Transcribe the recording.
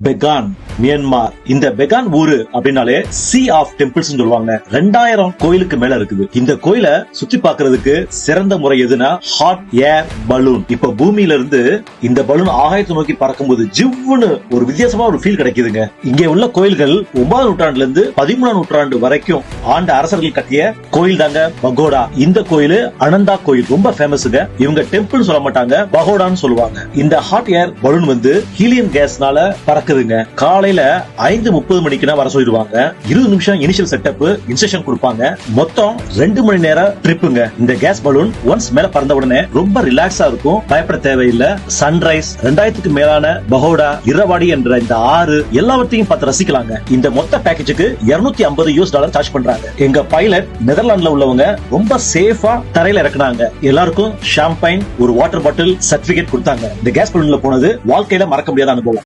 Bagan, Myanmar. இந்த பெகான் ஊரு அப்படின்னாலே சி ஆஃப் டெம்பிள்ஸ் சொல்லுவாங்க. 2000 கோயிலுக்கு மேல இருக்குது. இந்த கோயில சுத்தி பார்க்கிறதுக்கு சிறந்த முறை எதுனா ஹாட் ஏர் பலூன். இப்ப பூமியில இருந்து இந்த பலூன் ஆகாயத்தை நோக்கி பறக்கும்போது ஜிவ்வுன்னு ஒரு வித்தியாசமா ஒரு ஃபீல் கிடைக்குதுங்க. இங்க உள்ள கோயில்கள் 9ஆம் நூற்றாண்டுல இருந்து 13ஆம் நூற்றாண்டு வரைக்கும் ஆண்ட அரசர்கள் கட்டிய கோயில் தாங்க பகோடா. இந்த கோயில் அனந்தா கோயில் ரொம்ப ஃபேமஸ்ங்க. இவங்க டெம்பிள் சொல்ல மாட்டாங்க, பகோடான்னு சொல்லுவாங்க. இந்த ஹாட் ஏர் பலூன் ஹீலியம் கேஸ்னால பறக்குதுங்க. காலையில 5:30 மணிக்கு வர சொல்லிடுவாங்க. 20 நிமிஷம் இனிஷியல் செட்டப் இன்ஸ்ட்ரக்ஷன் கொடுப்பாங்க. மொத்தம் 2 மணி நேரம் ட்ரிப்புங்க. இந்த கேஸ் பலூன் ஒன்ஸ் மேல பறந்த உடனே ரொம்ப ரிலாக்ஸா இருக்கும், பயப்பட தேவையில்லை. சன்ரைஸ், 2000க்கு மேலான பகோடா, இரவாடி என்ற இந்த ஆறு எல்லாவற்றையும் பார்த்து ரசிக்கலாங்க. இந்த மொத்த பேக்கேஜுக்கு $250 சார்ஜ் பண்றாங்க. எங்க பைலட் நெதர்லாந்துல உள்ளவங்க ரொம்ப சேஃபா தரையில இறக்குனாங்க. எல்லாருக்கும் ஷாம்பைன், ஒரு வாட்டர் பாட்டில், சர்டிபிகேட் கொடுத்தாங்க. இந்த கேஸ் பலூன்ல போனது வாழ்க்கையில மறக்க முடியாத அனுபவம்.